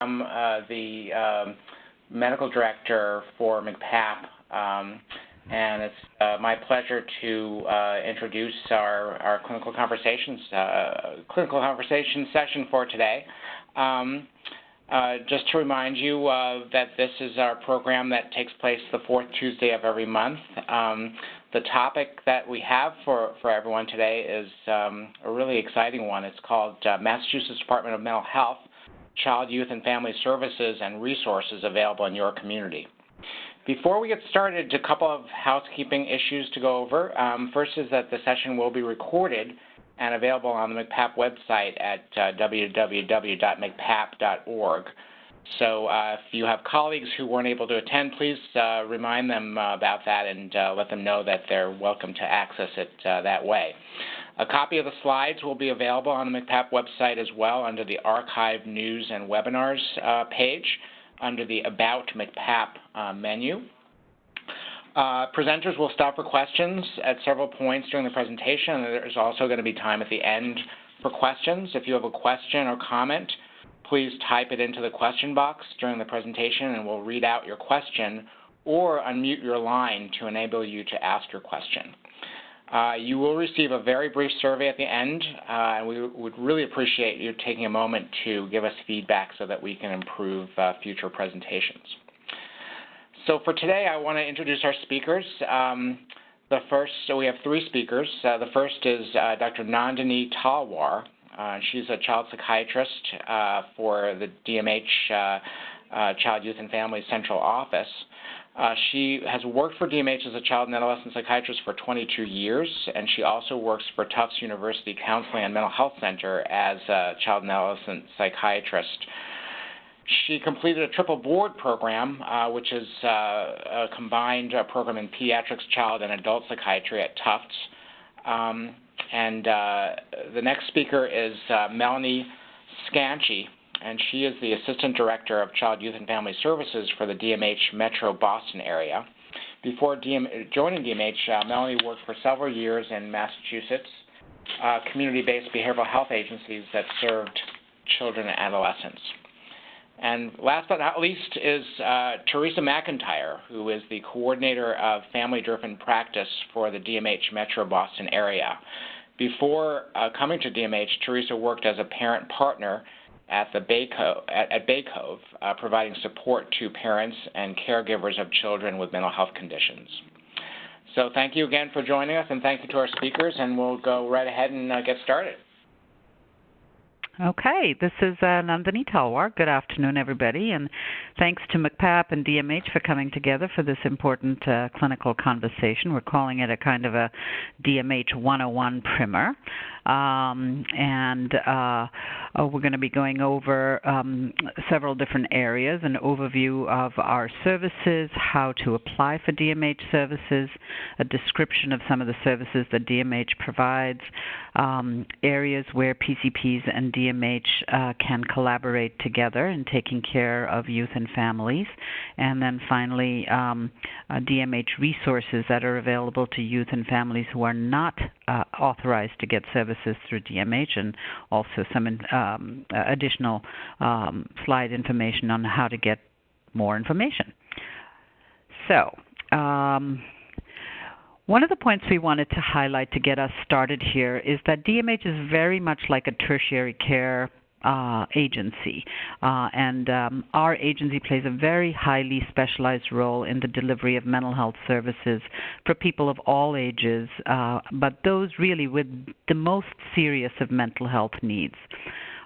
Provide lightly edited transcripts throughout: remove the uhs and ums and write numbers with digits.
I'm the medical director for McPAP, and it's my pleasure to introduce our clinical conversation session for today. Just to remind you that this is our program that takes place the fourth Tuesday of every month. The topic that we have for everyone today is a really exciting one. It's called Massachusetts Department of Mental Health, Child, Youth, and Family Services and Resources Available in Your Community. Before we get started, a couple of housekeeping issues to go over. First is that the session will be recorded and available on the McPAP website at www.mcpap.org. So if you have colleagues who weren't able to attend, please remind them about that and let them know that they're welcome to access it that way. A copy of the slides will be available on the McPAP website as well under the Archive News and Webinars page under the About McPAP menu. Presenters will stop for questions at several points during the presentation, and there's also going to be time at the end for questions. If you have a question or comment, please type it into the question box during the presentation, and we'll read out your question or unmute your line to enable you to ask your question. You will receive a very brief survey at the end, and we would really appreciate you taking a moment to give us feedback so that we can improve future presentations. So for today, I want to introduce our speakers. So we have three speakers. The first is Dr. Nandini Talwar. She's a child psychiatrist for the DMH Child, Youth, and Family Central Office. She has worked for DMH as a child and adolescent psychiatrist for 22 years, and she also works for Tufts University Counseling and Mental Health Center as a child and adolescent psychiatrist. She completed a triple board program, which is a combined program in pediatrics, child, and adult psychiatry at Tufts. The next speaker is Melanie Schanche, and she is the Assistant Director of Child, Youth, and Family Services for the DMH Metro Boston area. Before joining DMH, Melanie worked for several years in Massachusetts, community-based behavioral health agencies that served children and adolescents. And last but not least is Theresa McIntyre, who is the Coordinator of Family-Driven Practice for the DMH Metro Boston area. Before coming to DMH, Theresa worked as a parent partner at Bay Cove, providing support to parents and caregivers of children with mental health conditions. So thank you again for joining us, and thank you to our speakers, and we'll go right ahead and get started. Okay, this is Nandini Talwar. Good afternoon, everybody, and thanks to McPAP and DMH for coming together for this important clinical conversation. We're calling it a kind of a DMH 101 primer, we're going to be going over several different areas, an overview of our services, how to apply for DMH services, a description of some of the services that DMH provides, areas where PCPs and DMH can collaborate together in taking care of youth and families, and then finally DMH resources that are available to youth and families who are not authorized to get services through DMH, and also some additional slide information on how to get more information. So, one of the points we wanted to highlight to get us started here is that DMH is very much like a tertiary care agency, and our agency plays a very highly specialized role in the delivery of mental health services for people of all ages, but those really with the most serious of mental health needs.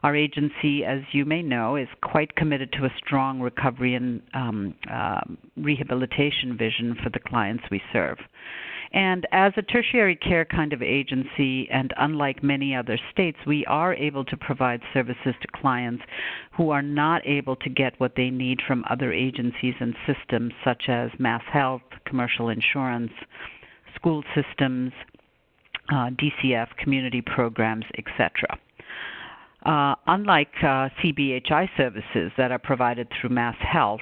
Our agency, as you may know, is quite committed to a strong recovery and rehabilitation vision for the clients we serve. And as a tertiary care kind of agency, and unlike many other states, we are able to provide services to clients who are not able to get what they need from other agencies and systems such as mass health, commercial insurance, school systems, DCF, community programs, etc. Unlike CBHI services that are provided through Mass Health,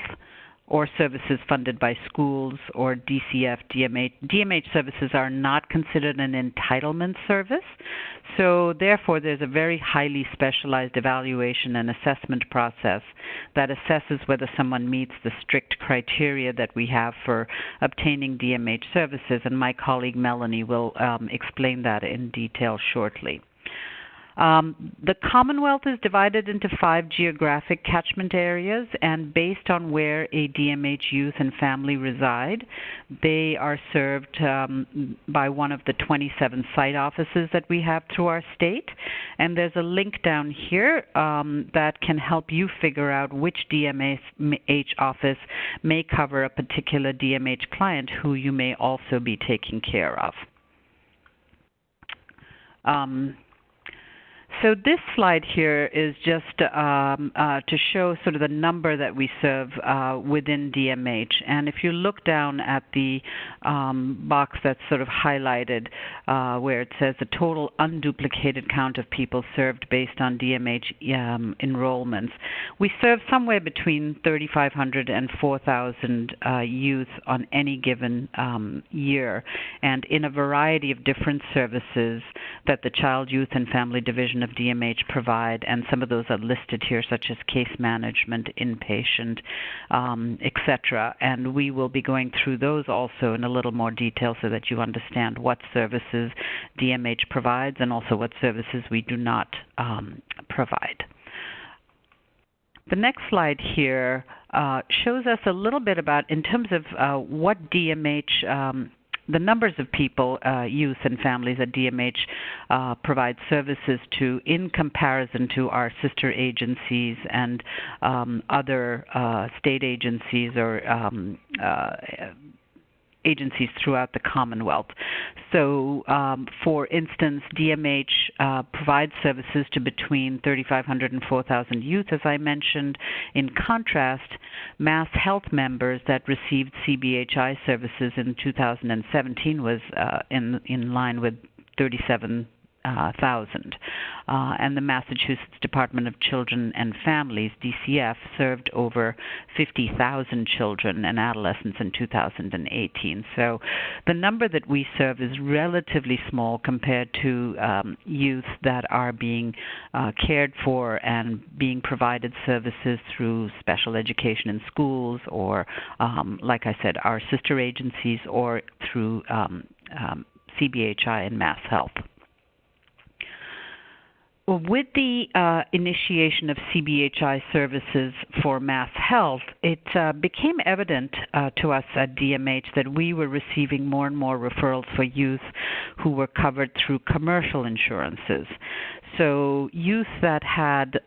or services funded by schools or DCF, DMH. DMH services are not considered an entitlement service, so therefore there's a very highly specialized evaluation and assessment process that assesses whether someone meets the strict criteria that we have for obtaining DMH services, and my colleague Melanie will explain that in detail shortly. The Commonwealth is divided into 5 geographic catchment areas, and based on where a DMH youth and family reside, they are served by one of the 27 site offices that we have through our state. And there's a link down here that can help you figure out which DMH office may cover a particular DMH client who you may also be taking care of. So this slide here is just to show sort of the number that we serve within DMH. And if you look down at the box that's sort of highlighted where it says the total unduplicated count of people served based on DMH enrollments, we serve somewhere between 3,500 and 4,000 youth on any given year, and in a variety of different services that the Child, Youth, and Family Division of DMH provide, and some of those are listed here, such as case management, inpatient, etc. And we will be going through those also in a little more detail so that you understand what services DMH provides and also what services we do not provide. The next slide here shows us a little bit about, in terms of what DMH the numbers of people, youth and families that DMH provides services to in comparison to our sister agencies and other state agencies or agencies throughout the Commonwealth. So, for instance, DMH provides services to between 3,500 and 4,000 youth, as I mentioned. In contrast, Mass Health members that received CBHI services in 2017 was in line with 37,000. And the Massachusetts Department of Children and Families, DCF, served over 50,000 children and adolescents in 2018. So the number that we serve is relatively small compared to youth that are being cared for and being provided services through special education in schools or, like I said, our sister agencies or through CBHI and Mass Health. With the initiation of CBHI services for Mass Health, it became evident to us at DMH that we were receiving more and more referrals for youth who were covered through commercial insurances. So youth that had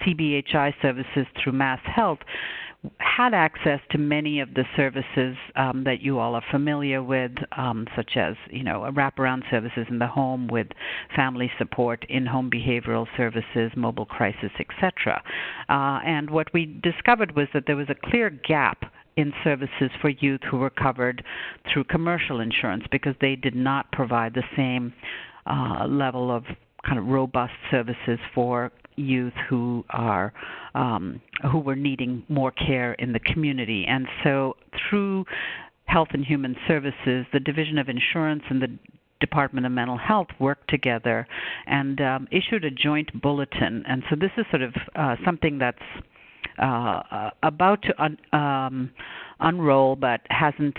CBHI services through Mass Health had access to many of the services that you all are familiar with, such as, wraparound services in the home with family support, in-home behavioral services, mobile crisis, etc. And what we discovered was that there was a clear gap in services for youth who were covered through commercial insurance because they did not provide the same level of kind of robust services for youth who were needing more care in the community. And so through Health and Human Services, the Division of Insurance and the Department of Mental Health worked together and issued a joint bulletin. And so this is sort of something that's about to unroll but hasn't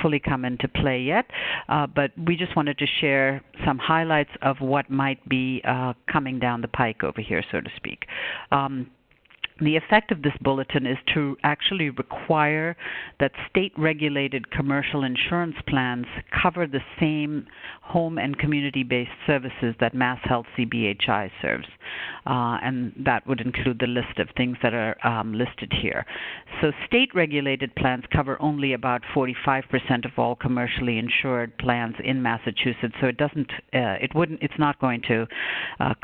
fully come into play yet. But we just wanted to share some highlights of what might be coming down the pike over here, so to speak. The effect of this bulletin is to actually require that state-regulated commercial insurance plans cover the same home and community-based services that Mass Health CBHI serves. And that would include the list of things that are listed here. So state-regulated plans cover only about 45% of all commercially insured plans in Massachusetts. So it's not going to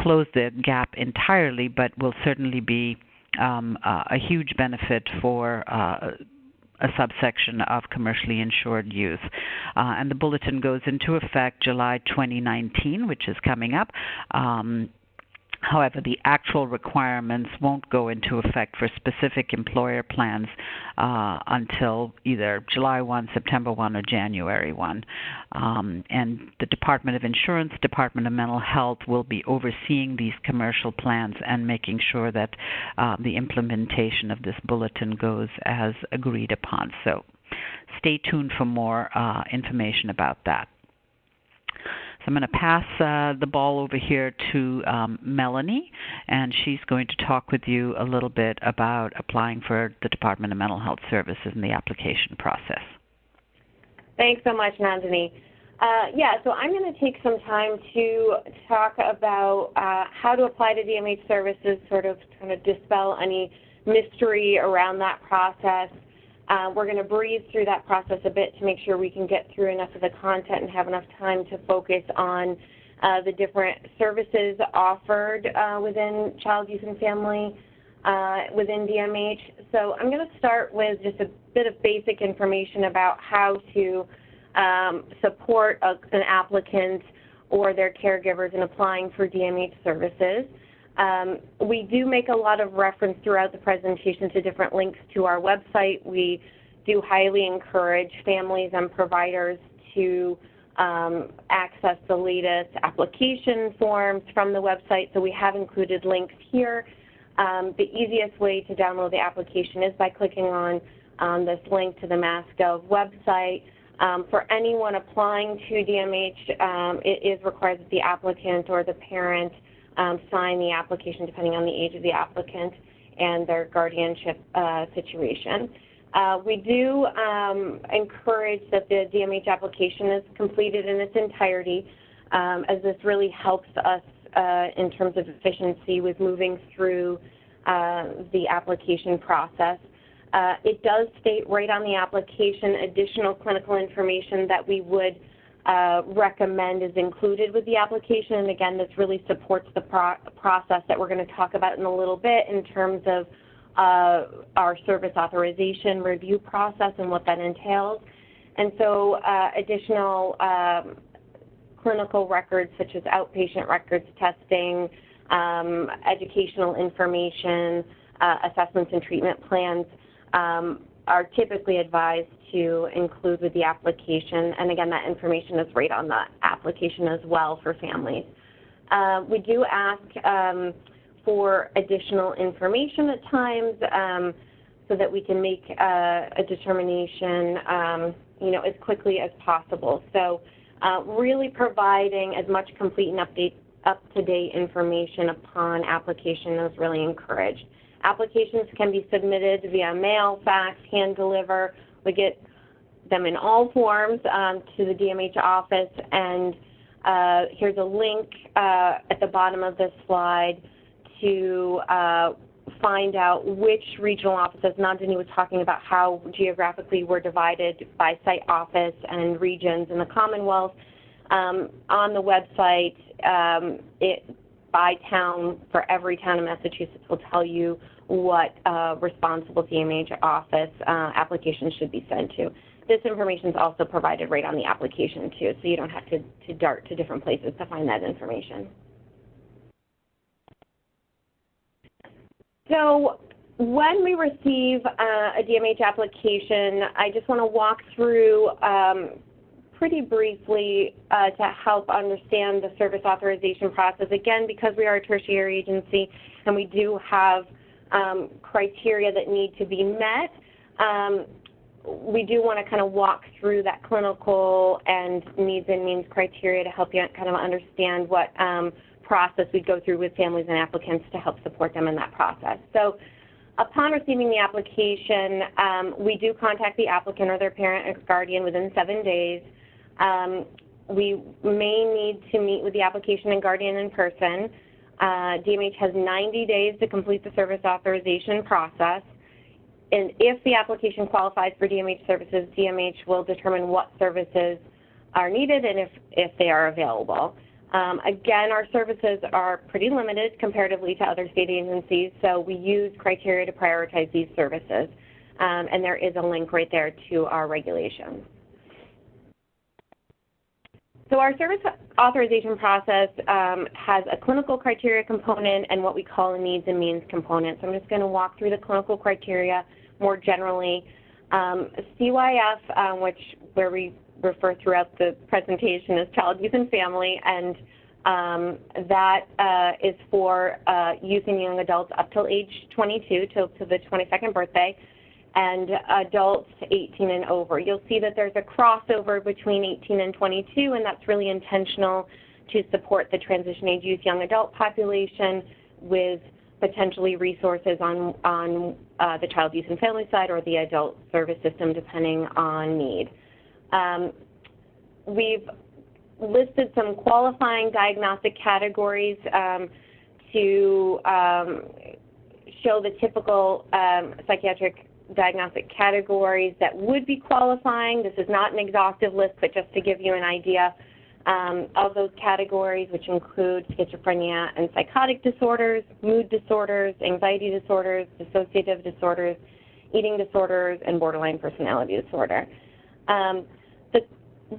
close the gap entirely, but will certainly be a huge benefit for a subsection of commercially insured youth. And the bulletin goes into effect July 2019, which is coming up. However, the actual requirements won't go into effect for specific employer plans until either July 1, September 1, or January 1. And the Department of Insurance, Department of Mental Health will be overseeing these commercial plans and making sure that the implementation of this bulletin goes as agreed upon. So stay tuned for more information about that. So I'm going to pass the ball over here to Melanie, and she's going to talk with you a little bit about applying for the Department of Mental Health Services and the application process. Thanks so much, Nandini. So I'm going to take some time to talk about how to apply to DMH services, sort of kind of dispel any mystery around that process. We're going to breeze through that process a bit to make sure we can get through enough of the content and have enough time to focus on the different services offered within child, youth, and family within DMH. So I'm going to start with just a bit of basic information about how to support an applicant or their caregivers in applying for DMH services. We do make a lot of reference throughout the presentation to different links to our website. We do highly encourage families and providers to access the latest application forms from the website, so we have included links here. The easiest way to download the application is by clicking on this link to the MassGov website. For anyone applying to DMH, it is required that the applicant or the parent sign the application depending on the age of the applicant and their guardianship situation. We do encourage that the DMH application is completed in its entirety, as this really helps us in terms of efficiency with moving through the application process. It does state right on the application additional clinical information that we would recommend is included with the application. And again, this really supports the process that we're going to talk about in a little bit in terms of our service authorization review process and what that entails. And so additional clinical records such as outpatient records, testing, educational information, assessments and treatment plans are typically advised to include with the application. And again, that information is right on the application as well for families. We do ask for additional information at times so that we can make a determination as quickly as possible. So really providing as much complete and up-to-date information upon application is really encouraged. Applications can be submitted via mail, fax, hand deliver. We get them in all forms to the DMH office, and here's a link at the bottom of this slide to find out which regional offices. Nandini was talking about how geographically we're divided by site office and regions in the Commonwealth. On the website, by town, for every town in Massachusetts, will tell you what responsible DMH office applications should be sent to. This information is also provided right on the application too, so you don't have to dart to different places to find that information. So when we receive a DMH application, I just want to walk through pretty briefly to help understand the service authorization process. Again, because we are a tertiary agency and we do have criteria that need to be met, we do want to kind of walk through that clinical and needs and means criteria to help you kind of understand what process we go through with families and applicants to help support them in that process. So upon receiving the application, we do contact the applicant or their parent or guardian within 7 days. We may need to meet with the application and guardian in person. DMH has 90 days to complete the service authorization process. And if the application qualifies for DMH services, DMH will determine what services are needed and if they are available. Again, our services are pretty limited comparatively to other state agencies, so we use criteria to prioritize these services. And there is a link right there to our regulations. So our service authorization process has a clinical criteria component and what we call a needs and means component. So I'm just going to walk through the clinical criteria more generally. CYF, where we refer throughout the presentation as child, youth, and family, and that is for youth and young adults up till age 22, to the 22nd birthday, and adults 18 and over. You'll see that there's a crossover between 18 and 22, and that's really intentional to support the transition age youth young adult population with potentially resources on the child, youth, and family side or the adult service system, depending on need. We've listed some qualifying diagnostic categories to show the typical psychiatric diagnostic categories that would be qualifying. This is not an exhaustive list, but just to give you an idea of those categories, which include schizophrenia and psychotic disorders, mood disorders, anxiety disorders, dissociative disorders, eating disorders, and borderline personality disorder.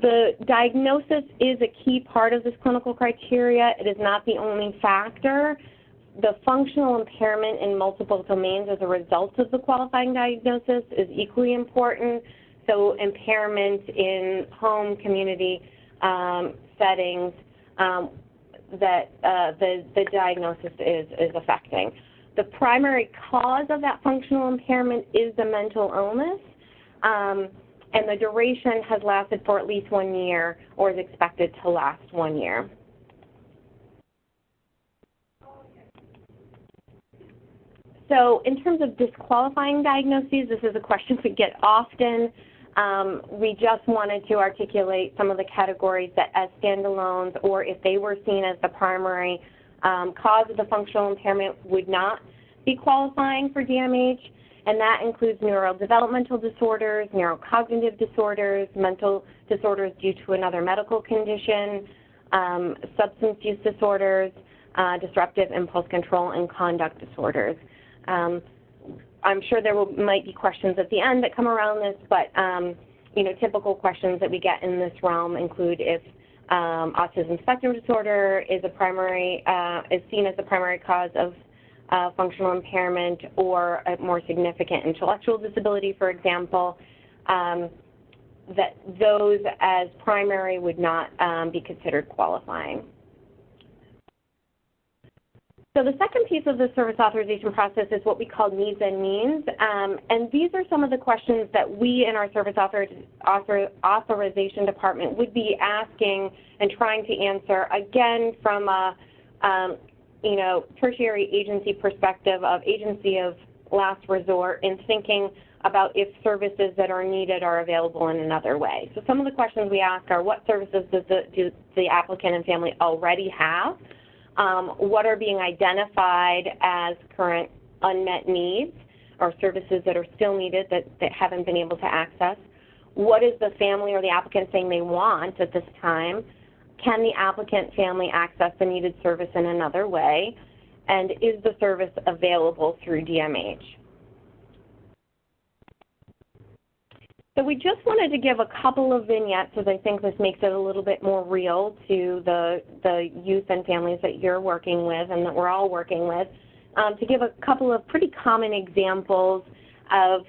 The diagnosis is a key part of this clinical criteria. It is not the only factor. The functional impairment in multiple domains as a result of the qualifying diagnosis is equally important. So impairment in home, community settings that the diagnosis is affecting. The primary cause of that functional impairment is the mental illness, and the duration has lasted for at least 1 year or is expected to last 1 year. So in terms of disqualifying diagnoses, this is a question we get often. We just wanted to articulate some of the categories that as standalones, or if they were seen as the primary cause of the functional impairment, would not be qualifying for DMH, and that includes neurodevelopmental disorders, neurocognitive disorders, mental disorders due to another medical condition, substance use disorders, disruptive impulse control, and conduct disorders. I'm sure there might be questions at the end that come around this, but typical questions that we get in this realm include if autism spectrum disorder is is seen as the primary cause of functional impairment, or a more significant intellectual disability, for example, that those as primary would not be considered qualifying. So the second piece of the service authorization process is what we call needs and means, and these are some of the questions that we in our service authorization department would be asking and trying to answer, again, from a tertiary agency perspective, of agency of last resort, in thinking about if services that are needed are available in another way. So some of the questions we ask are, what services do the applicant and family already have? What are being identified as current unmet needs or services that are still needed that haven't been able to access? What is the family or the applicant saying they want at this time? Can the applicant family access the needed service in another way? And is the service available through DMH? So we just wanted to give a couple of vignettes, as I think this makes it a little bit more real to the youth and families that you're working with and that we're all working with, to give a couple of pretty common examples of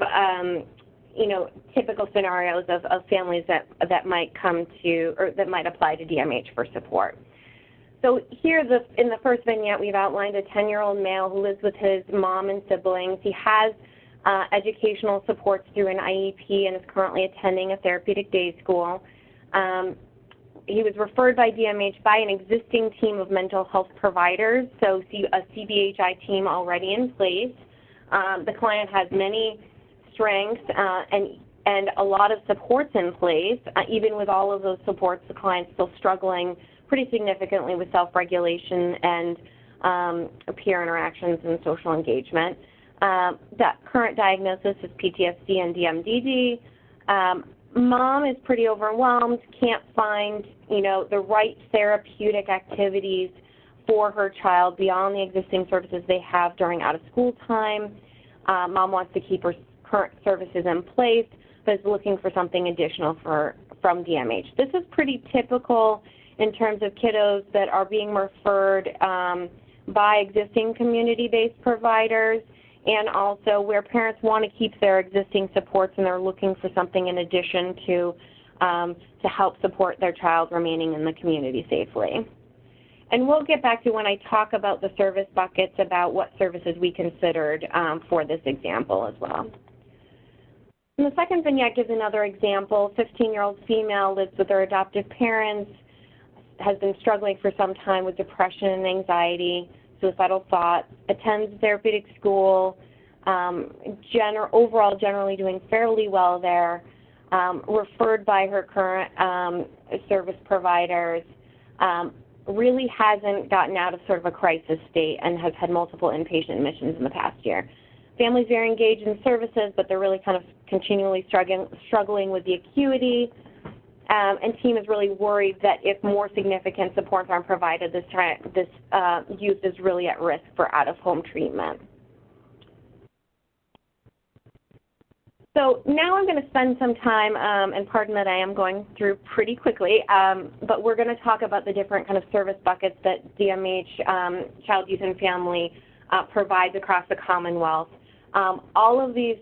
typical scenarios of families that might come to, or that might apply to DMH for support. So here in the first vignette, we've outlined a 10-year-old male who lives with his mom and siblings. He has educational supports through an IEP and is currently attending a therapeutic day school. He was referred by DMH by an existing team of mental health providers, so a CBHI team already in place. The client has many strengths and a lot of supports in place. Even with all of those supports, the client's still struggling pretty significantly with self-regulation and peer interactions and social engagement. That current diagnosis is PTSD and DMDD. Mom is pretty overwhelmed, can't find, the right therapeutic activities for her child beyond the existing services they have during out-of-school time. Mom wants to keep her current services in place, but is looking for something additional for from DMH. This is pretty typical in terms of kiddos that are being referred by existing community-based providers, and also where parents want to keep their existing supports and they're looking for something in addition to help support their child remaining in the community safely. And we'll get back to when I talk about the service buckets about what services we considered for this example as well. And the second vignette gives another example. 15-year-old female lives with her adoptive parents, has been struggling for some time with depression and anxiety, suicidal thoughts, attends therapeutic school, overall generally doing fairly well there, referred by her current service providers, really hasn't gotten out of sort of a crisis state and has had multiple inpatient admissions in the past year. Family's very engaged in services, but they're really kind of continually struggling with the acuity, and team is really worried that if more significant supports aren't provided, this youth is really at risk for out-of-home treatment. So now I'm going to spend some time, and pardon that I am going through pretty quickly, but we're going to talk about the different kind of service buckets that DMH, Child, Youth, and Family provides across the Commonwealth. All of these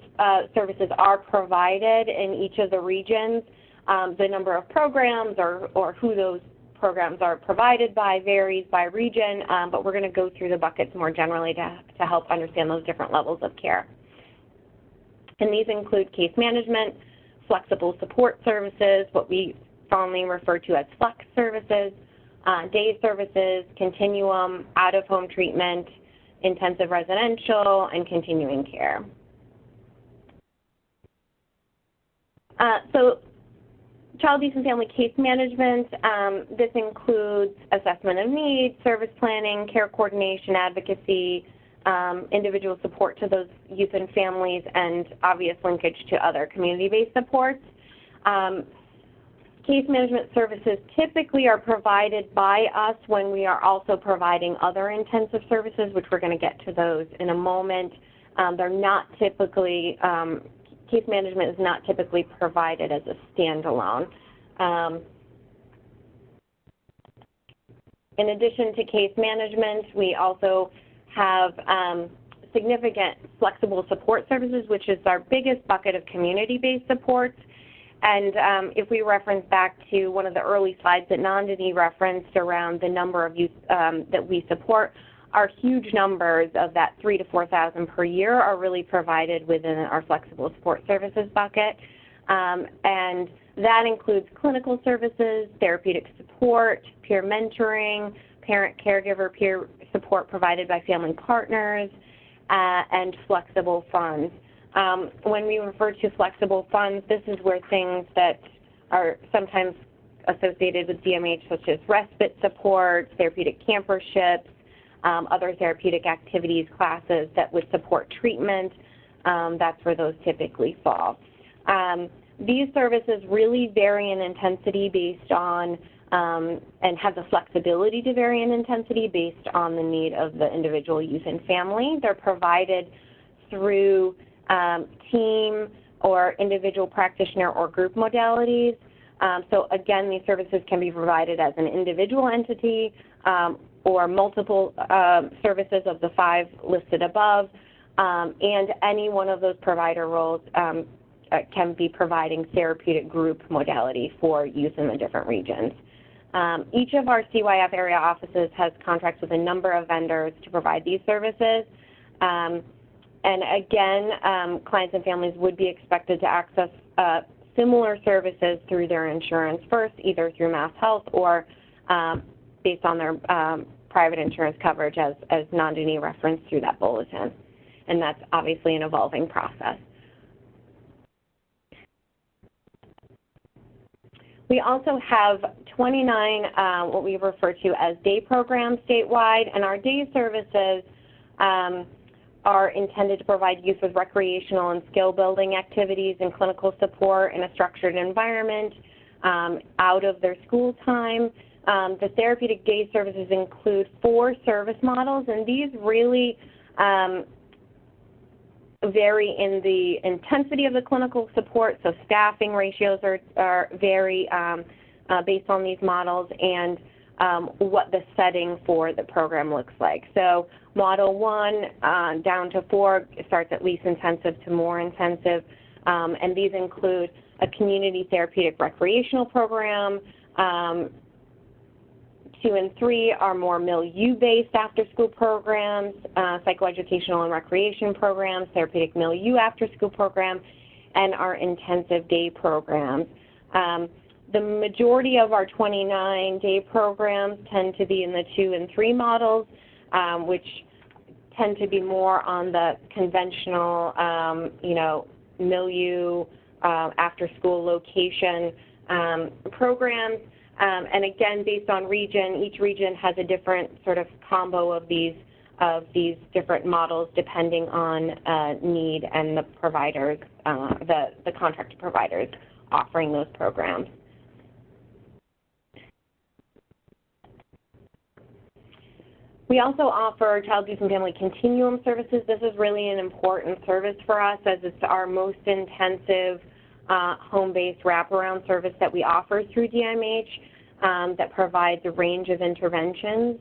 services are provided in each of the regions. The number of programs or who those programs are provided by varies by region, but we're going to go through the buckets more generally to help understand those different levels of care. And these include case management, flexible support services, what we fondly refer to as flex services, day services, continuum, out-of-home treatment, intensive residential, and continuing care. So Child, Youth, and Family case management, this includes assessment of needs, service planning, care coordination, advocacy, individual support to those youth and families, and obvious linkage to other community-based supports. Case management services typically are provided by us when we are also providing other intensive services, which we're going to get to those in a moment. They're not typically, case management is not typically provided as a standalone. In addition to case management, we also have significant flexible support services, which is our biggest bucket of community-based supports. And if we reference back to one of the early slides that Nandini referenced around the number of youth that we support, our huge numbers of that 3,000 to 4,000 per year are really provided within our flexible support services bucket. And that includes clinical services, therapeutic support, peer mentoring, parent-caregiver peer support provided by family partners, and flexible funds. When we refer to flexible funds, this is where things that are sometimes associated with DMH, such as respite support, therapeutic camperships, other therapeutic activities, classes that would support treatment, that's where those typically fall. These services really vary in intensity based on, and have the flexibility to vary in intensity based on the need of the individual youth and family. They're provided through team or individual practitioner or group modalities. So again, these services can be provided as an individual entity or multiple services of the 5 listed above, and any one of those provider roles can be providing therapeutic group modality for youth in the different regions. Each of our CYF area offices has contracts with a number of vendors to provide these services. And again, clients and families would be expected to access similar services through their insurance first, either through Mass Health or based on their private insurance coverage, as Nandini referenced through that bulletin. And that's obviously an evolving process. We also have 29 what we refer to as day programs statewide, and our day services are intended to provide youth with recreational and skill-building activities and clinical support in a structured environment out of their school time. The therapeutic day services include 4 service models, and these really vary in the intensity of the clinical support, so staffing ratios are vary based on these models, and what the setting for the program looks like. So Model 1 down to 4 starts at least intensive to more intensive, and these include a community therapeutic recreational program. 2 and 3 are more milieu-based after-school programs, psychoeducational and recreation programs, therapeutic milieu after-school program, and our intensive day programs. The majority of our 29 day programs tend to be in the 2 and 3 models, which tend to be more on the conventional, milieu, after-school location programs. And again, based on region, each region has a different sort of combo of these different models depending on need and the providers, the contracted providers offering those programs. We also offer child abuse and family continuum services. This is really an important service for us as it's our most intensive home-based wraparound service that we offer through DMH that provides a range of interventions.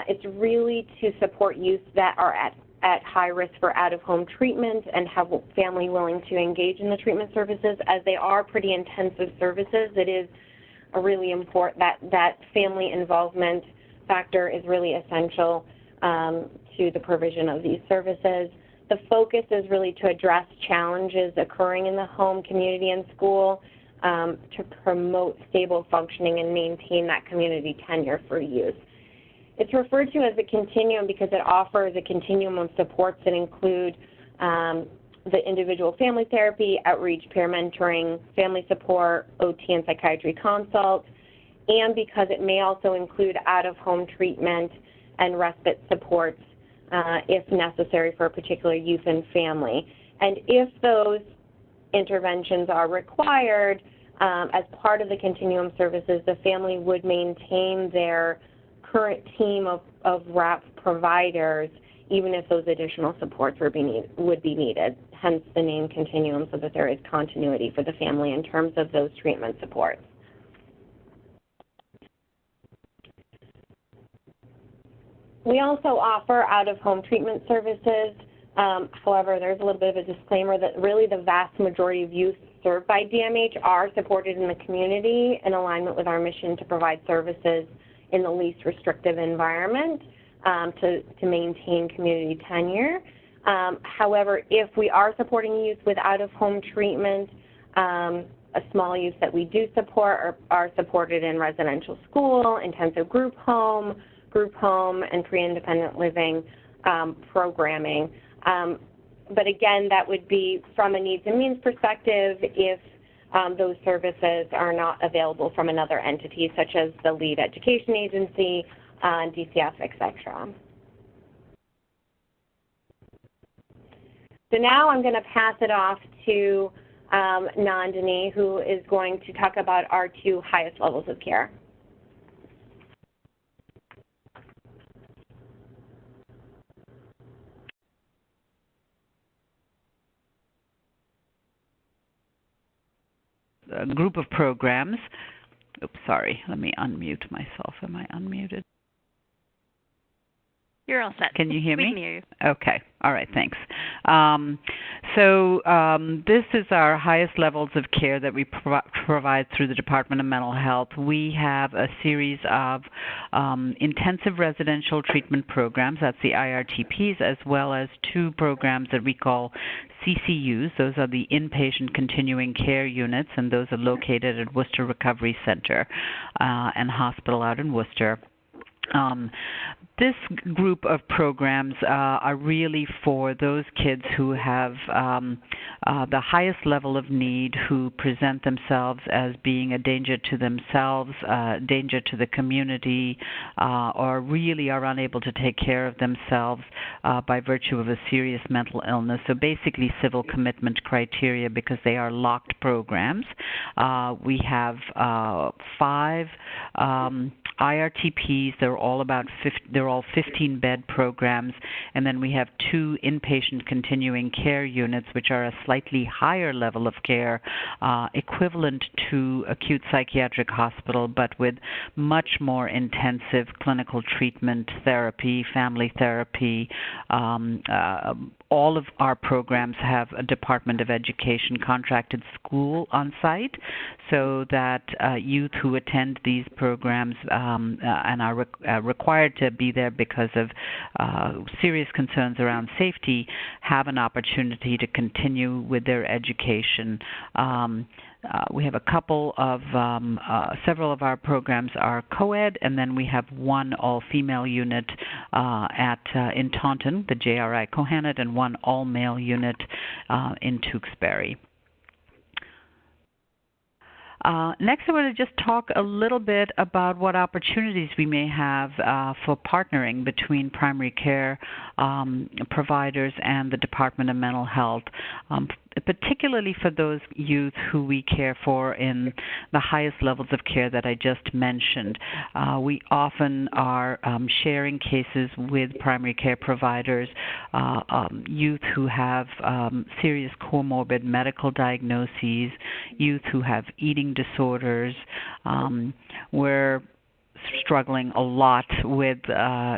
It's really to support youth that are at high risk for out-of-home treatment and have family willing to engage in the treatment services. As they are pretty intensive services, it is a really important that family involvement factor is really essential to the provision of these services. The focus is really to address challenges occurring in the home, community, and school to promote stable functioning and maintain that community tenure for youth. It's referred to as a continuum because it offers a continuum of supports that include the individual family therapy, outreach, peer mentoring, family support, OT and psychiatry consults, and because it may also include out-of-home treatment and respite supports if necessary for a particular youth and family. And if those interventions are required as part of the continuum services, the family would maintain their current team of WRAP providers even if those additional supports would be needed, hence the name continuum, so that there is continuity for the family in terms of those treatment supports. We also offer out-of-home treatment services. However, there's a little bit of a disclaimer that really the vast majority of youth served by DMH are supported in the community in alignment with our mission to provide services in the least restrictive environment to maintain community tenure. However, if we are supporting youth with out-of-home treatment, a small youth that we do support are supported in residential school, intensive group home, and pre-independent living programming. But again, that would be from a needs and means perspective if those services are not available from another entity, such as the lead education agency, DCF, etc. So now I'm going to pass it off to Nandini, who is going to talk about our 2 highest levels of care. A group of programs. Oops, sorry. Let me unmute myself. Am I unmuted? You're all set. Can you hear me? We can hear you. Okay. All right. Thanks. This is our highest levels of care that we provide through the Department of Mental Health. We have a series of intensive residential treatment programs, that's the IRTPs, as well as 2 programs that we call CCUs. Those are the inpatient continuing care units, and those are located at Worcester Recovery Center and hospital out in Worcester. This group of programs are really for those kids who have the highest level of need, who present themselves as being a danger to themselves, danger to the community, or really are unable to take care of themselves by virtue of a serious mental illness. So basically civil commitment criteria, because they are locked programs. We have 5 IRTPs. They're all They're all 15-bed programs. And then we have 2 inpatient continuing care units, which are a slightly higher level of care, equivalent to acute psychiatric hospital, but with much more intensive clinical treatment, therapy, family therapy. All of our programs have a Department of Education contracted school on site, so that youth who attend these programs and are required to be there because of serious concerns around safety have an opportunity to continue with their education. We have a couple of, several of our programs are co-ed, and then we have one all-female unit in Taunton, the JRI Kohannet, and one all-male unit in Tewksbury. Next, I want to just talk a little bit about what opportunities we may have for partnering between primary care providers and the Department of Mental Health, particularly for those youth who we care for in the highest levels of care that I just mentioned. We often are sharing cases with primary care providers, youth who have serious comorbid medical diagnoses, youth who have eating disorders. We're struggling a lot with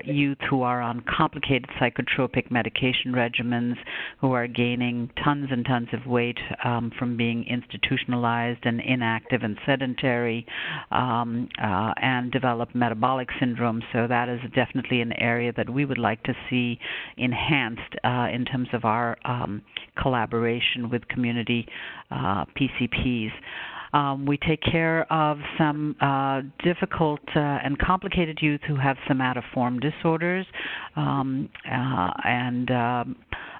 youth who are on complicated psychotropic medication regimens, who are gaining tons and tons of weight from being institutionalized and inactive and sedentary, and develop metabolic syndrome. So that is definitely an area that we would like to see enhanced in terms of our collaboration with community PCPs. We take care of some difficult and complicated youth who have somatoform disorders and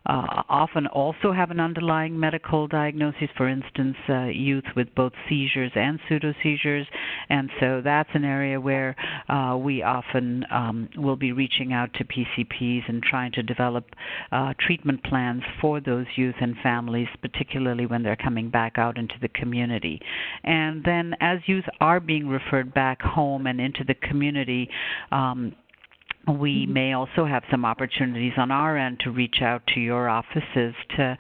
often also have an underlying medical diagnosis, for instance, youth with both seizures and pseudo-seizures. And so that's an area where we often will be reaching out to PCPs and trying to develop treatment plans for those youth and families, particularly when they're coming back out into the community. And then as youth are being referred back home and into the community, we may also have some opportunities on our end to reach out to your offices to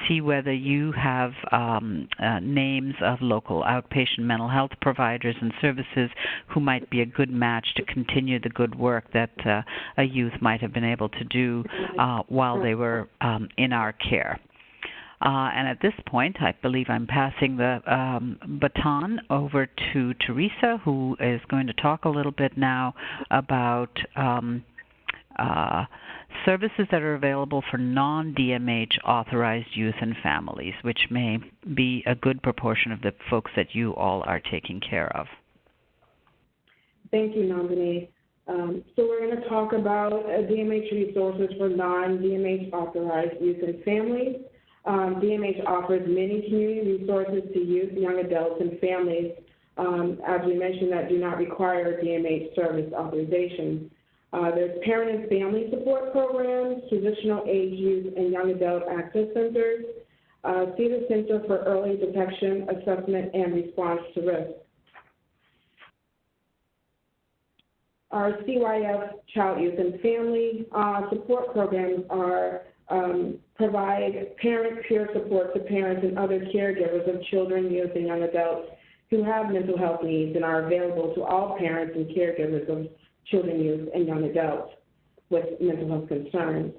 see whether you have names of local outpatient mental health providers and services who might be a good match to continue the good work that a youth might have been able to do while they were in our care. And at this point, I believe I'm passing the baton over to Theresa, who is going to talk a little bit now about services that are available for non-DMH authorized youth and families, which may be a good proportion of the folks that you all are taking care of. Thank you, Nandini. So we're going to talk about DMH resources for non-DMH authorized youth and families. DMH offers many community resources to youth, young adults, and families, as we mentioned, that do not require DMH service authorization. There's parent and family support programs, transitional age youth and young adult access centers, see the Center for Early Detection, Assessment, and Response to Risk. Our CYF Child, Youth, and Family support programs are provide parent peer support to parents and other caregivers of children, youth, and young adults who have mental health needs and are available to all parents and caregivers of children, youth, and young adults with mental health concerns.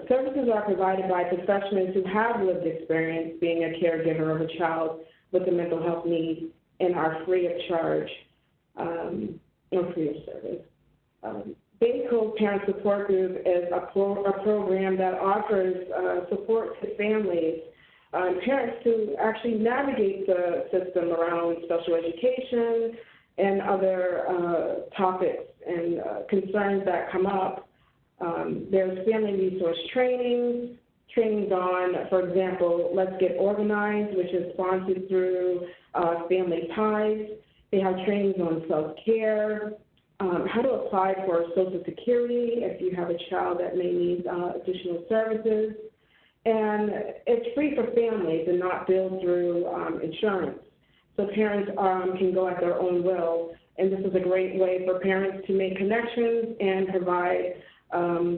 Services are provided by professionals who have lived experience being a caregiver of a child with a mental health need and are free of charge and free of service. Baby Cove Parent Support Group is a program that offers support to families and parents to actually navigate the system around special education and other topics and concerns that come up. There's family resource trainings on, for example, Let's Get Organized, which is sponsored through Family Ties. They have trainings on self-care, how to apply for Social Security if you have a child that may need additional services. And it's free for families and not billed through insurance. So parents can go at their own will And this is a great way for parents to make connections and provide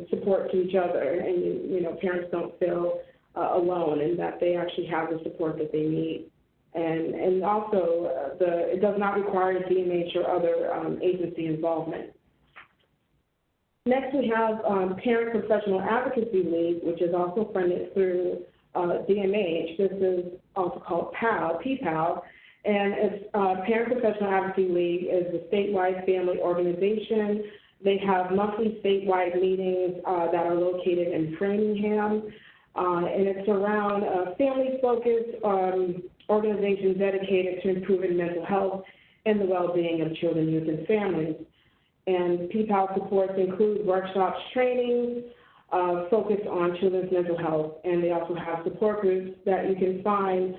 support to each other. And, you know, parents don't feel alone, and that they actually have the support that they need. And also, it does not require DMH or other agency involvement. Next, we have Parent Professional Advocacy League, which is also funded through DMH. This is also called PAL, and it's Parent Professional Advocacy League is a statewide family organization. They have monthly statewide meetings that are located in Framingham, and it's around a family-focused organization dedicated to improving mental health and the well-being of children, youth, and families. And PPAL supports include workshops, trainings, focused on children's mental health, and they also have support groups that you can find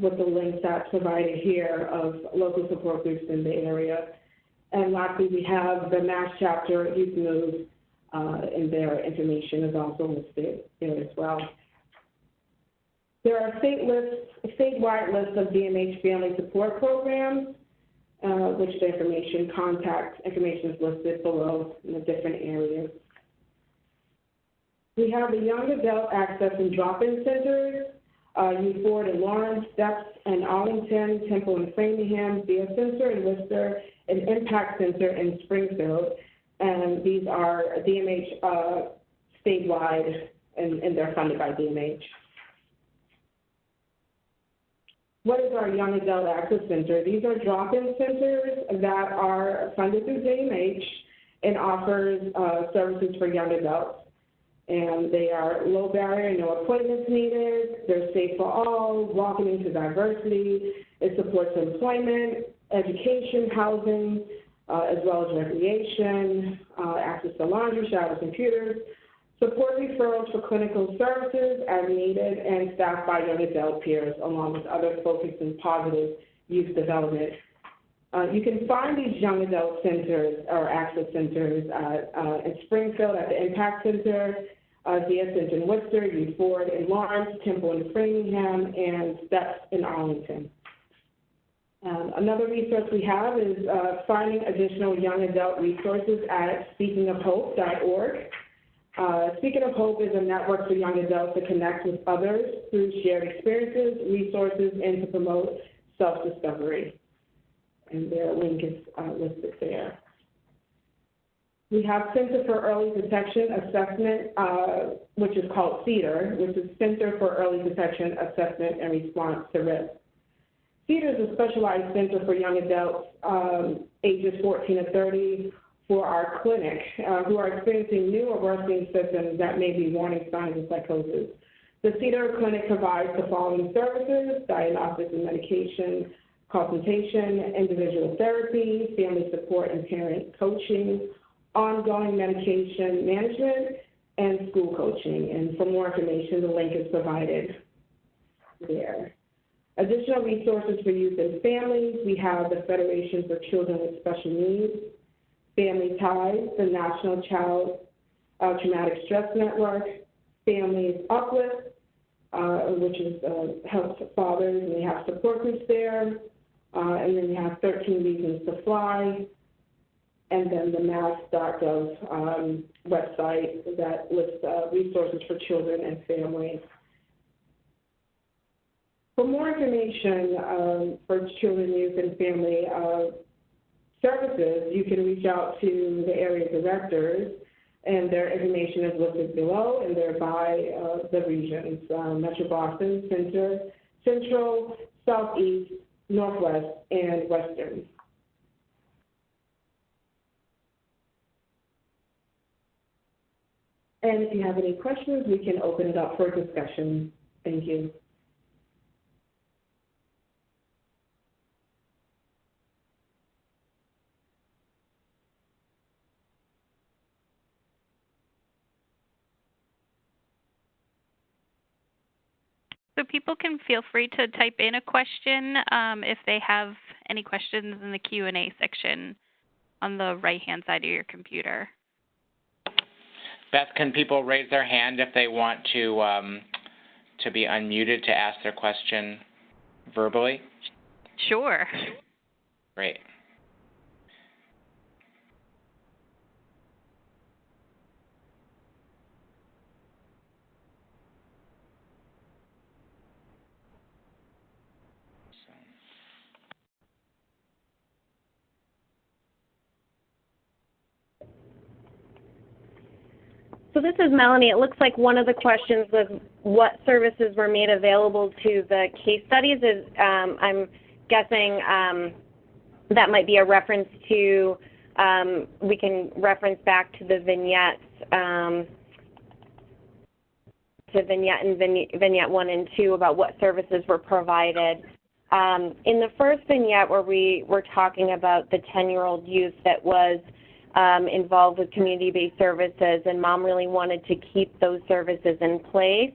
with the links that's provided here of local support groups in the area. And lastly, we have the Mass Chapter Youth Move, and their information is also listed there as well. There are statewide lists of DMH family support programs, which the contact information is listed below in the different areas. We have the Young Adult Access and Drop-In Centers, Youth Board in Lawrence, Steps in Arlington, Temple in Framingham, Beer Center in Worcester, and Impact Center in Springfield. And these are DMH statewide, and they're funded by DMH. What is our Young Adult Access Center? These are drop-in centers that are funded through DMH and offers services for young adults. And they are low barrier, no appointments needed. They're safe for all, welcoming to diversity. It supports employment, education, housing, as well as recreation, access to laundry, showers, computers, support referrals for clinical services as needed, and staffed by young adult peers, along with other focused and positive youth development. You can find these young adult centers or access centers in Springfield at the Impact Center, Via Center in Worcester, Youth Board in Lawrence, Temple in Framingham, and Steps in Arlington. Another resource we have is finding additional young adult resources at speakingofhope.org. Speaking of Hope is a network for young adults to connect with others through shared experiences, resources, and to promote self-discovery. And their link is listed there. We have Center for Early Detection Assessment, which is called CEDAR, which is Center for Early Detection Assessment and Response to Risk. CEDAR is a specialized center for young adults ages 14 to 30 for our clinic who are experiencing new or worsening symptoms that may be warning signs of psychosis. The CEDAR clinic provides the following services: diagnosis and medication consultation, individual therapy, family support and parent coaching, ongoing medication management, and school coaching. And for more information, the link is provided there. Additional resources for youth and families: we have the Federation for Children with Special Needs, Family Ties, the National Child Traumatic Stress Network, Families Uplift, which is helps fathers, and we have support groups there. And then we have 13 Reasons to Fly, and then the mass.gov website that lists resources for children and families. For more information for children, youth, and family services, you can reach out to the area directors, and their information is listed below, and they're by the regions: Metro Boston, Central, Southeast, Northwest, and Western. And if you have any questions, we can open it up for discussion. Thank you. So people can feel free to type in a question if they have any questions in the Q&A section on the right-hand side of your computer. Beth, can people raise their hand if they want to be unmuted to ask their question verbally? Sure. Great. So this is Melanie. It looks like one of the questions was what services were made available to the case studies. I'm guessing that might be a reference to, we can reference back to the vignettes, to vignette 1 and 2 about what services were provided. In the first vignette where we were talking about the 10-year-old youth that was involved with community-based services, and Mom really wanted to keep those services in place,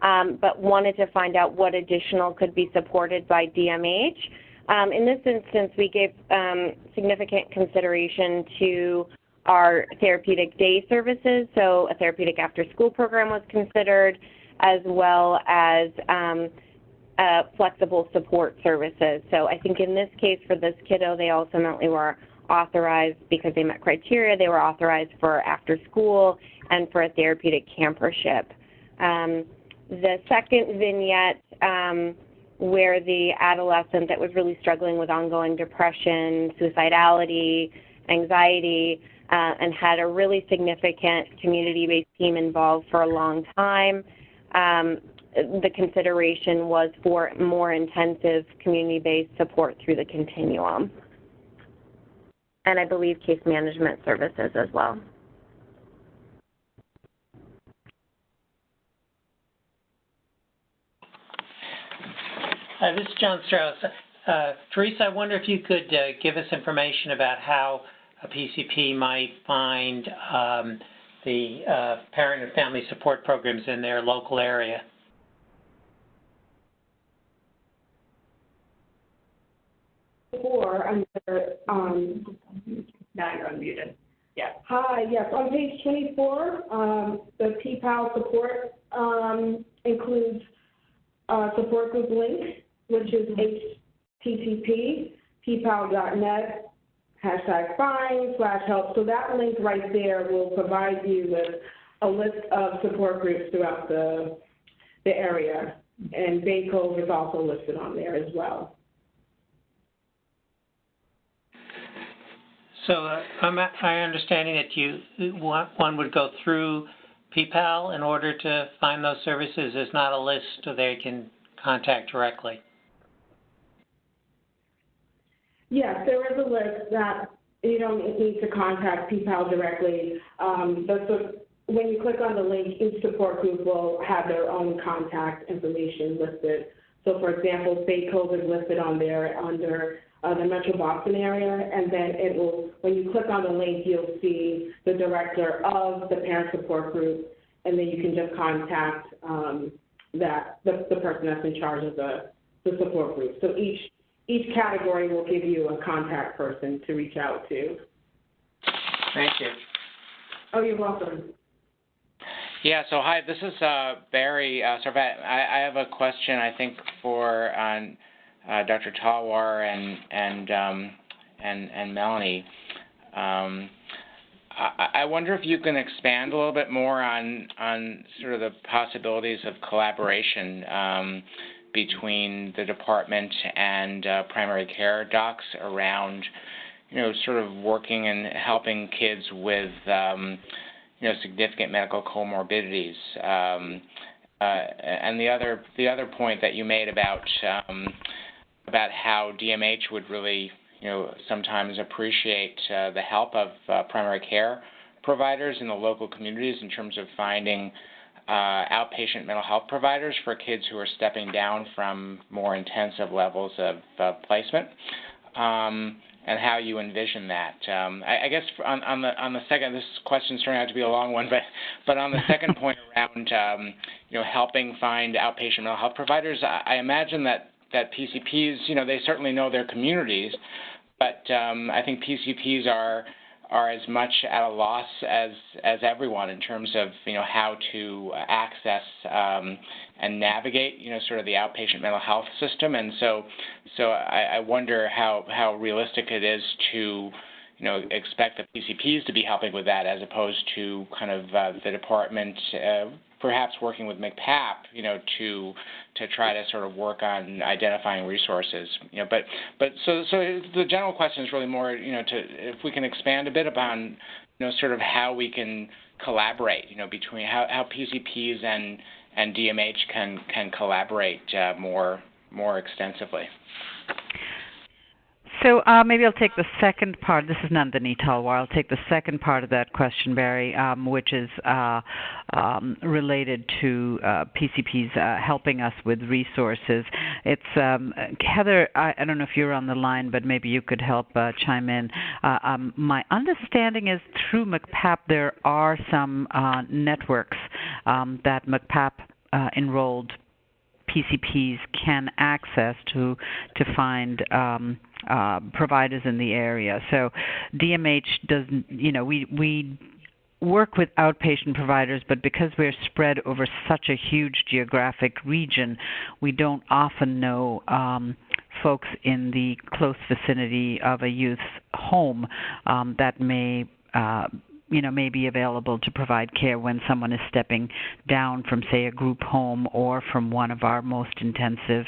but wanted to find out what additional could be supported by DMH. In this instance, we gave significant consideration to our therapeutic day services, so a therapeutic after-school program was considered, as well as flexible support services. So I think in this case for this kiddo, they ultimately were authorized because they met criteria. They were authorized for after-school and for a therapeutic campership. The second vignette, where the adolescent that was really struggling with ongoing depression, suicidality, anxiety, and had a really significant community-based team involved for a long time. The consideration was for more intensive community-based support through the continuum. And I believe case management services as well. This is John Strauss. Theresa, I wonder if you could give us information about how a PCP might find the parent and family support programs in their local area. Or under, now you're unmuted. Yeah. Hi, yes, on page 24, the PPAL support includes a support group link, which is http ppal.net #find/help. So that link right there will provide you with a list of support groups throughout the area. And Bay Cove is also listed on there as well. So I'm understanding that one would go through PPAL in order to find those services. There's not a list so they can contact directly. Yes, there is a list that you don't need to contact PPAL directly. When you click on the link, each support group will have their own contact information listed. So, for example, Bay Cove is listed on there under the Metro Boston area, and then it will, when you click on the link, you'll see the director of the parent support group, and then you can just contact the person that's in charge of the support group. So each category will give you a contact person to reach out to. Thank you. Oh, you're welcome. Yeah, so hi, this is Barry Servet. I have a question, I think, for Dr. Talwar and Melanie. I wonder if you can expand a little bit more on sort of the possibilities of collaboration between the department and primary care docs around, sort of working and helping kids with, significant medical comorbidities. And the other point that you made about how DMH would really, sometimes appreciate the help of primary care providers in the local communities in terms of finding outpatient mental health providers for kids who are stepping down from more intensive levels of placement, and how you envision that. I guess on the second, this question's turning out to be a long one, but on the second point around helping find outpatient mental health providers, I imagine that PCPs, they certainly know their communities, but I think PCPs are as much at a loss as everyone in terms of how to access and navigate sort of the outpatient mental health system, and so I wonder how realistic it is to expect the PCPs to be helping with that as opposed to kind of the department perhaps working with McIntyre, to try to sort of work on identifying resources. But so the general question is really more, if we can expand a bit upon, sort of how we can collaborate, between how PCPs and DMH can collaborate more extensively. So maybe I'll take the second part. This is Nandini Talwar. I'll take the second part of that question, Barry, which is related to PCPs helping us with resources. It's Heather, I don't know if you're on the line, but maybe you could help chime in. My understanding is through MCPAP there are some networks that MCPAP enrolled PCPs can access to find providers in the area. So DMH doesn't, we work with outpatient providers, but because we're spread over such a huge geographic region, we don't often know folks in the close vicinity of a youth's home that may may be available to provide care when someone is stepping down from, say, a group home or from one of our most intensive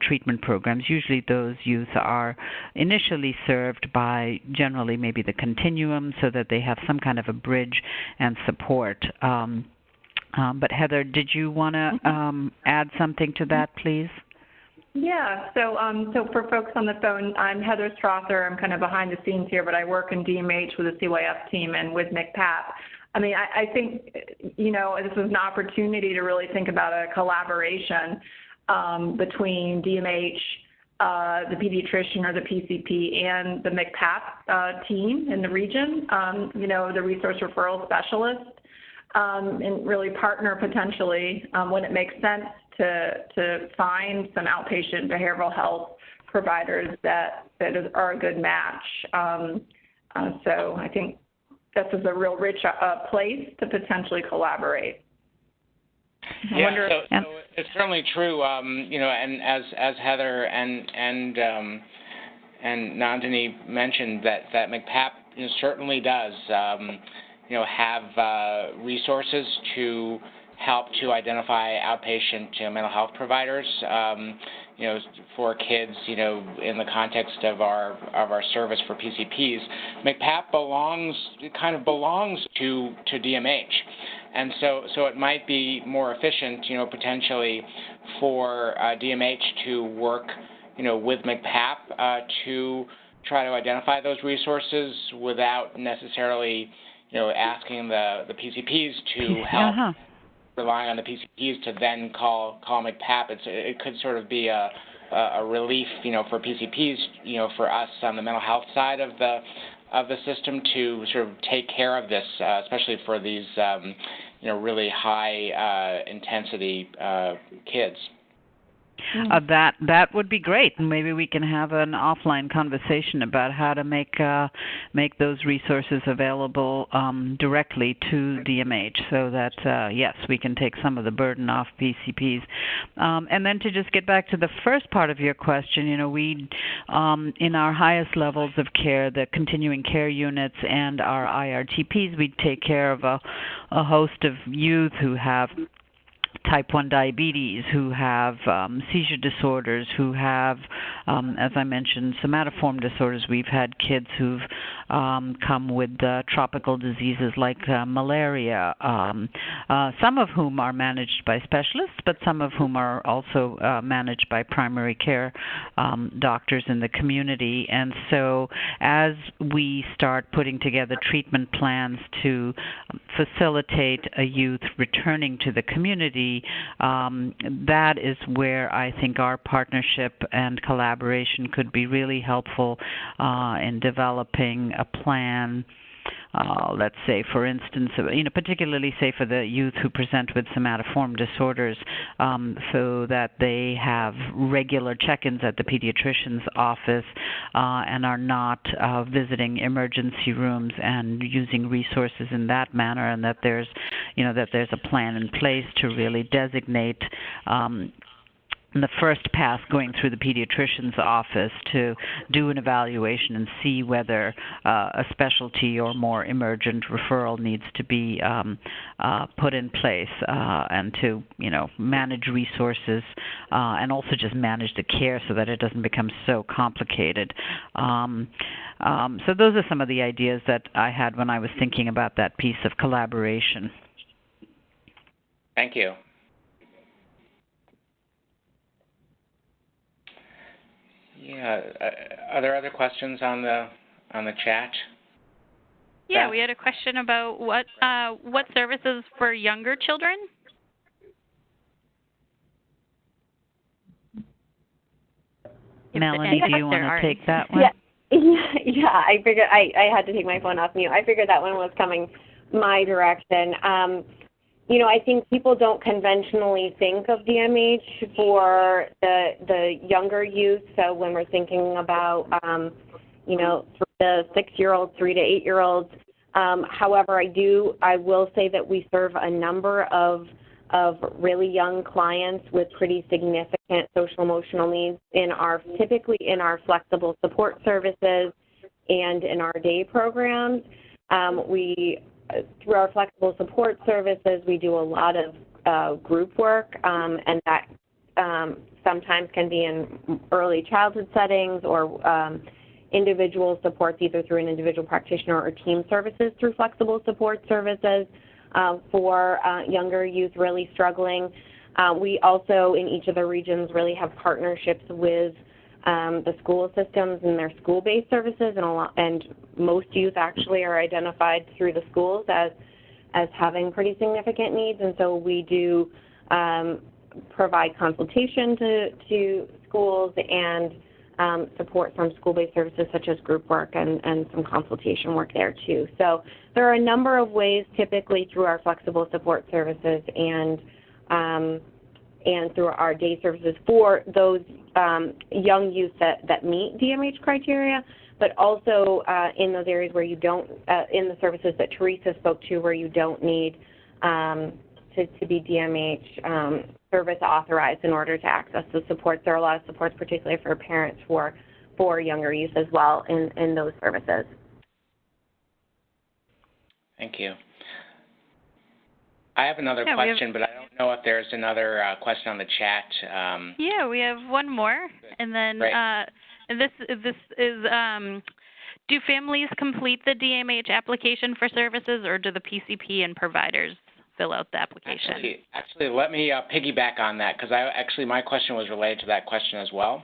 treatment programs. Usually those youth are initially served by generally maybe the continuum so that they have some kind of a bridge and support. But Heather, did you want to add something to that, please? Yeah, so for folks on the phone, I'm Heather Strother. I'm kind of behind the scenes here, but I work in DMH with the CYF team and with MCPAP. I mean, I think, this is an opportunity to really think about a collaboration between DMH, the pediatrician or the PCP, and the MCPAP team in the region, the resource referral specialist, and really partner potentially when it makes sense to find some outpatient behavioral health providers that are a good match. So I think this is a real rich place to potentially collaborate. Yeah, so it's certainly true, and as Heather and Nandini mentioned, that MCPAP certainly does, have resources to help to identify outpatient mental health providers, for kids, in the context of our service for PCPs. MCPAP belongs to DMH, and so it might be more efficient, potentially for DMH to work, with MCPAP to try to identify those resources without necessarily, asking the PCPs to help. Relying on the PCPs to then call MCPAP. It could sort of be a relief, for PCPs, for us on the mental health side of the system to sort of take care of this, especially for these, really high intensity kids. That would be great, and maybe we can have an offline conversation about how to make those resources available directly to DMH, so that yes, we can take some of the burden off PCPs. And then to just get back to the first part of your question, we in our highest levels of care, the continuing care units and our IRTPs, we take care of a host of youth who have type 1 diabetes, who have seizure disorders, who have, as I mentioned, somatoform disorders. We've had kids who've come with tropical diseases like malaria, some of whom are managed by specialists, but some of whom are also managed by primary care doctors in the community. And so as we start putting together treatment plans to facilitate a youth returning to the community, that is where I think our partnership and collaboration could be really helpful in developing a plan. Let's say, for instance, particularly say for the youth who present with somatoform disorders, so that they have regular check-ins at the pediatrician's office and are not visiting emergency rooms and using resources in that manner, and that there's a plan in place to really designate the first pass going through the pediatrician's office to do an evaluation and see whether a specialty or more emergent referral needs to be put in place, and to, manage resources and also just manage the care so that it doesn't become so complicated. So those are some of the ideas that I had when I was thinking about that piece of collaboration. Thank you. Yeah. Are there other questions on the chat? Yeah, we had a question about what services for younger children. Melanie, do you want to take that one? Yeah. I figured I had to take my phone off mute. I figured that one was coming my direction. I think people don't conventionally think of DMH for the younger youth. So when we're thinking about, for the 6-year-olds, 3 to 8-year-olds. However, I will say that we serve a number of really young clients with pretty significant social emotional needs typically in our flexible support services and in our day programs. Through our flexible support services, we do a lot of group work, and that sometimes can be in early childhood settings or individual supports, either through an individual practitioner or team services through flexible support services for younger youth really struggling. We also, in each of the regions, really have partnerships with the school systems and their school-based services, and most youth actually are identified through the schools as having pretty significant needs, and so we do provide consultation to schools and support from school-based services such as group work and some consultation work there too. So there are a number of ways, typically through our flexible support services and through our day services for those young youth that meet DMH criteria, but also in those areas where you don't, in the services that Theresa spoke to, where you don't need to be DMH service authorized in order to access the supports. There are a lot of supports, particularly for parents for younger youth as well in those services. Thank you. I have another question, but I don't know if there's another question on the chat. Yeah, we have one more, and then and this is do families complete the DMH application for services, or do the PCP and providers fill out the application? Actually, let me piggyback on that, because my question was related to that question as well.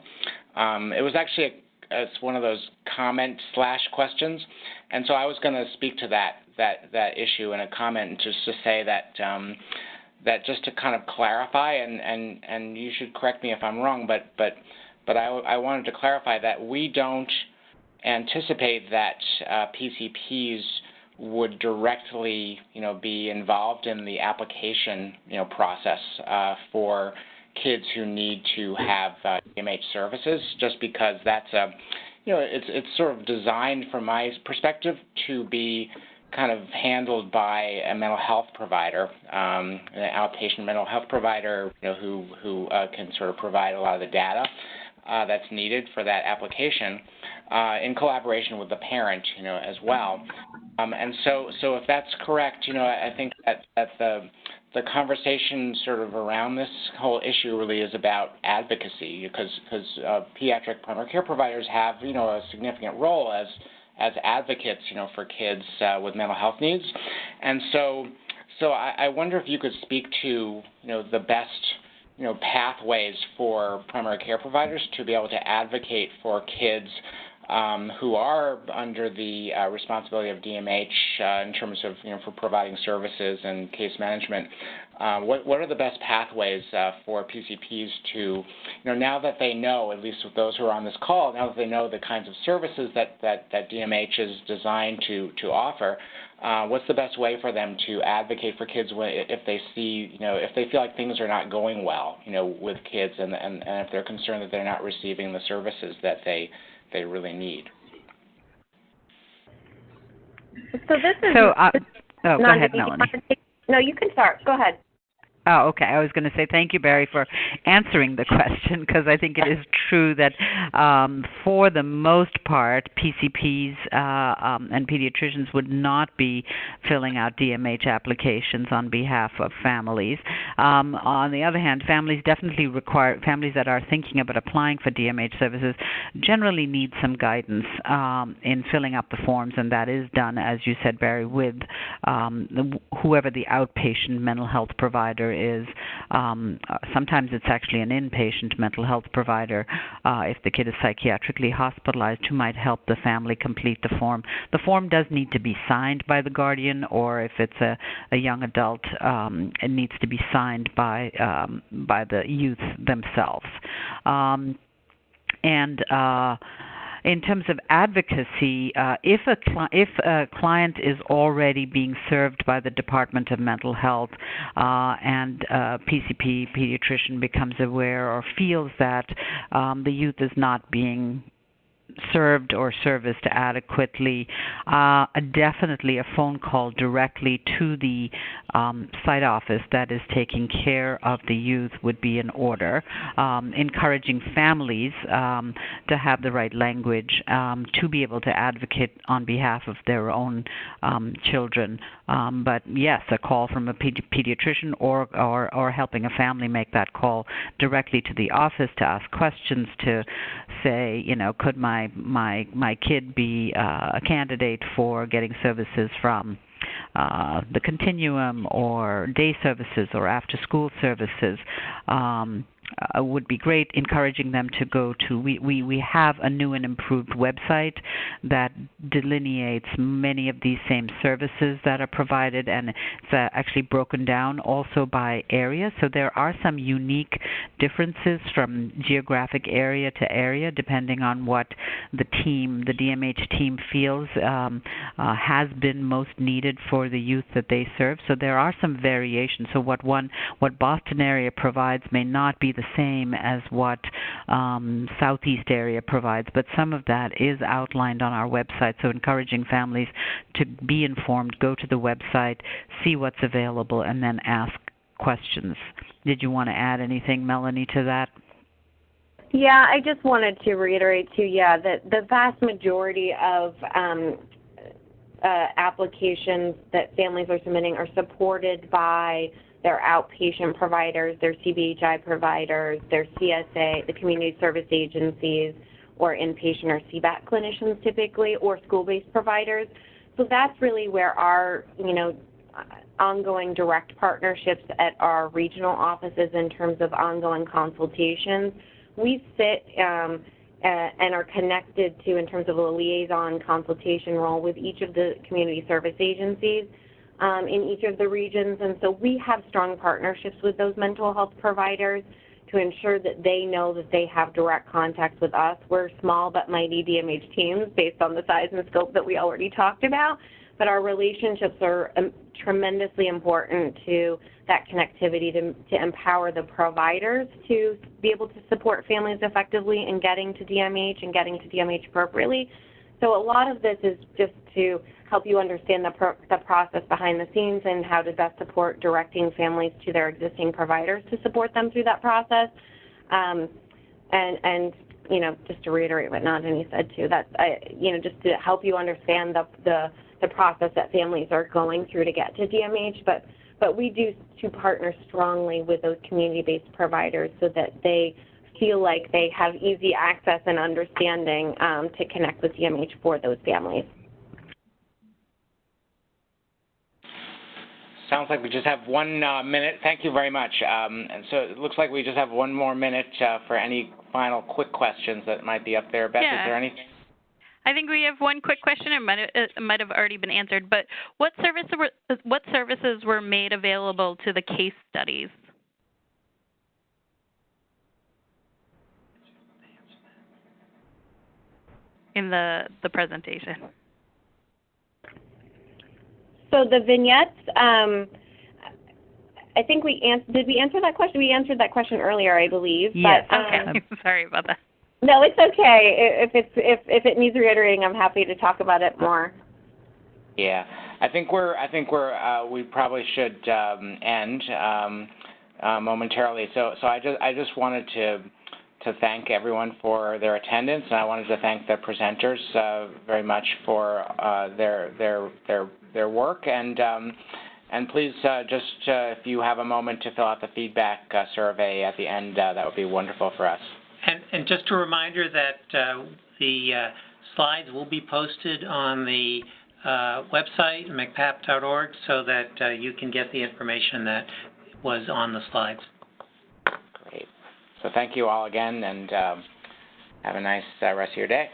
It was actually it's one of those comment/questions, and so I was going to speak to that issue in a comment, just to say that that just to kind of clarify, and you should correct me if I'm wrong, but I wanted to clarify that we don't anticipate that PCPs would directly, be involved in the application, process for kids who need to have DMH services, just because that's it's sort of designed, from my perspective, to be kind of handled by a mental health provider, an outpatient mental health provider, who can sort of provide a lot of the data that's needed for that application, in collaboration with the parent, as well. And so if that's correct, I think that the conversation sort of around this whole issue really is about advocacy, because pediatric primary care providers have, a significant role as advocates, for kids with mental health needs. And so I wonder if you could speak to, the best, pathways for primary care providers to be able to advocate for kids who are under the responsibility of DMH in terms of, for providing services and case management. What are the best pathways for PCPs to, now that they know, at least with those who are on this call, now that they know the kinds of services that DMH is designed to offer, what's the best way for them to advocate for kids if they see, if they feel like things are not going well, with kids, and if they're concerned that they're not receiving the services that they really need? So this is... go ahead, Melanie. No, you can start. Go ahead. Oh, okay. I was going to say thank you, Barry, for answering the question, because I think it is true that for the most part, PCPs and pediatricians would not be filling out DMH applications on behalf of families. On the other hand, families that are thinking about applying for DMH services generally need some guidance in filling up the forms, and that is done, as you said, Barry, with whoever the outpatient mental health provider is. Sometimes it's actually an inpatient mental health provider if the kid is psychiatrically hospitalized, who might help the family complete the form. The form does need to be signed by the guardian, or if it's a young adult, it needs to be signed by the youth themselves. In terms of advocacy, if a client is already being served by the Department of Mental Health and a PCP pediatrician becomes aware or feels that the youth is not being served or serviced adequately, definitely a phone call directly to the site office that is taking care of the youth would be in order. Encouraging families to have the right language to be able to advocate on behalf of their own children. But yes, a call from a pediatrician or helping a family make that call directly to the office to ask questions, to say, could my kid be a candidate for getting services from the Continuum or day services or after school services, would be great. Encouraging them to go to, we have a new and improved website that delineates many of these same services that are provided, and it's actually broken down also by area. So there are some unique differences from geographic area to area, depending on what the DMH team feels has been most needed for the youth that they serve. So there are some variations. So what Boston area provides may not be the same as what Southeast area provides, but some of that is outlined on our website. So encouraging families to be informed, go to the website, see what's available, and then ask questions. Did you want to add anything, Melanie, to that? Yeah, I just wanted to reiterate too, that the vast majority of applications that families are submitting are supported by their outpatient providers, their CBHI providers, their CSA, the community service agencies, or inpatient or CBAT clinicians typically, or school-based providers. So that's really where our, ongoing direct partnerships at our regional offices in terms of ongoing consultations. We sit and are connected to, in terms of a liaison consultation role with each of the community service agencies in each of the regions. And so we have strong partnerships with those mental health providers to ensure that they know that they have direct contact with us. We're small but mighty DMH teams based on the size and scope that we already talked about, but our relationships are tremendously important to that connectivity to empower the providers to be able to support families effectively in getting to DMH and getting to DMH appropriately. So a lot of this is just to help you understand the process behind the scenes and how to best support directing families to their existing providers to support them through that process. And just to reiterate what Nandini said too, that's just to help you understand the process that families are going through to get to DMH. But we do to partner strongly with those community-based providers so that they feel like they have easy access and understanding to connect with DMH for those families. Sounds like we just have 1 minute. Thank you very much. And so it looks like we just have 1 more minute for any final quick questions that might be up there. Beth, yeah. Is there anything? I think we have one quick question. It might have already been answered, but what services were made available to the case studies? In the presentation. So the vignettes, I think did we answer that question? We answered that question earlier, I believe. Yes. But, okay. Sorry about that. No, it's okay. If it needs reiterating, I'm happy to talk about it more. Yeah, I think we probably should end. momentarily. So I just wanted to thank everyone for their attendance, and I wanted to thank the presenters very much for their work. And please just if you have a moment to fill out the feedback survey at the end, that would be wonderful for us. And just a reminder that the slides will be posted on the website, MCPAP.org, so that you can get the information that was on the slides. Great. So thank you all again, and have a nice rest of your day.